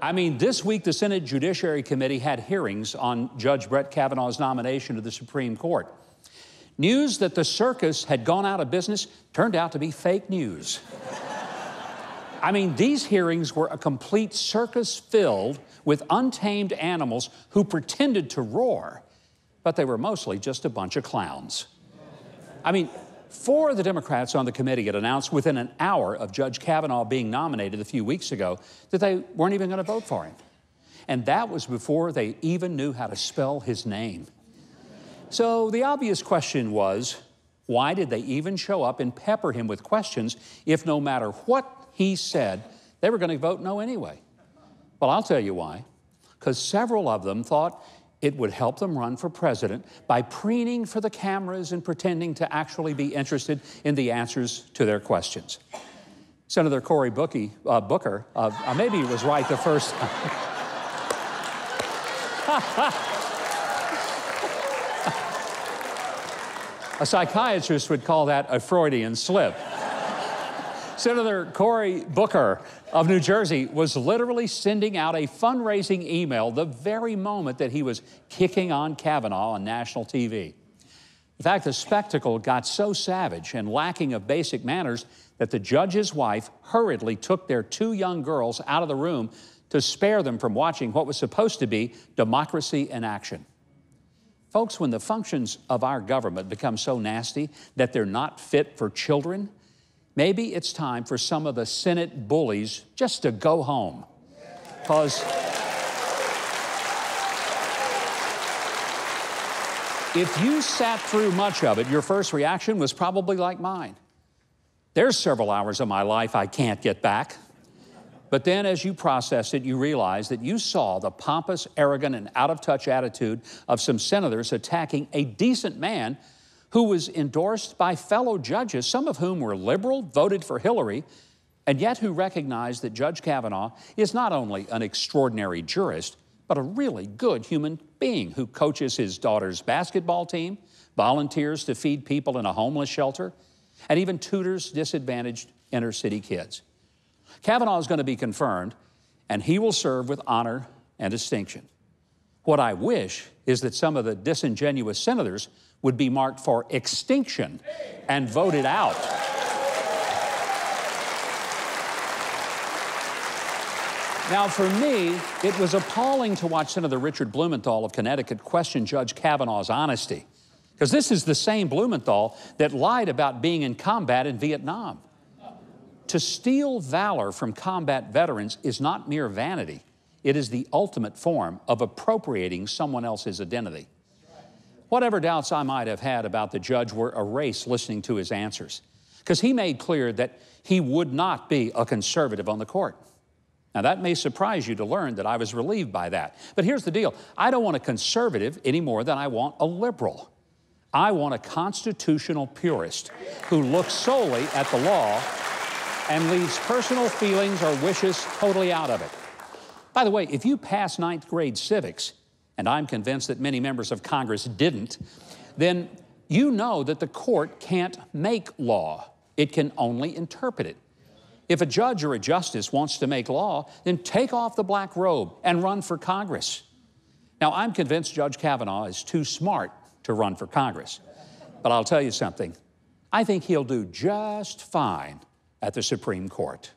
I mean, this week the Senate Judiciary Committee had hearings on Judge Brett Kavanaugh's nomination to the Supreme Court. News that the circus had gone out of business turned out to be fake news. I mean, these hearings were a complete circus filled with untamed animals who pretended to roar, but they were mostly just a bunch of clowns. I mean, 4 of the Democrats on the committee had announced within an hour of Judge Kavanaugh being nominated a few weeks ago that they weren't even going to vote for him. And that was before they even knew how to spell his name. So the obvious question was, why did they even show up and pepper him with questions if no matter what he said, they were going to vote no anyway? Well, I'll tell you why. Because several of them thought it would help them run for president by preening for the cameras and pretending to actually be interested in the answers to their questions. Senator Cory Booker, maybe he was right the first time. A psychiatrist would call that a Freudian slip. Senator Cory Booker of New Jersey was literally sending out a fundraising email the very moment that he was kicking on Kavanaugh on national TV. In fact, the spectacle got so savage and lacking of basic manners that the judge's wife hurriedly took their 2 young girls out of the room to spare them from watching what was supposed to be democracy in action. Folks, when the functions of our government become so nasty that they're not fit for children, maybe it's time for some of the Senate bullies just to go home. Because if you sat through much of it, your first reaction was probably like mine. There's several hours of my life I can't get back. But then as you processed it, you realized that you saw the pompous, arrogant, and out-of-touch attitude of some senators attacking a decent man who was endorsed by fellow judges, some of whom were liberal, voted for Hillary, and yet who recognized that Judge Kavanaugh is not only an extraordinary jurist, but a really good human being who coaches his daughter's basketball team, volunteers to feed people in a homeless shelter, and even tutors disadvantaged inner-city kids. Kavanaugh is going to be confirmed, and he will serve with honor and distinction. What I wish is that some of the disingenuous senators would be marked for extinction and voted out. Now, for me, it was appalling to watch Senator Richard Blumenthal of Connecticut question Judge Kavanaugh's honesty, because this is the same Blumenthal that lied about being in combat in Vietnam. To steal valor from combat veterans is not mere vanity. It is the ultimate form of appropriating someone else's identity. Whatever doubts I might have had about the judge were erased listening to his answers, because he made clear that he would not be a conservative on the court. Now, that may surprise you to learn that I was relieved by that. But here's the deal. I don't want a conservative any more than I want a liberal. I want a constitutional purist who looks solely at the law and leaves personal feelings or wishes totally out of it. By the way, if you pass 9th grade civics, and I'm convinced that many members of Congress didn't, then you know that the court can't make law. It can only interpret it. If a judge or a justice wants to make law, then take off the black robe and run for Congress. Now, I'm convinced Judge Kavanaugh is too smart to run for Congress. But I'll tell you something. I think he'll do just fine at the Supreme Court.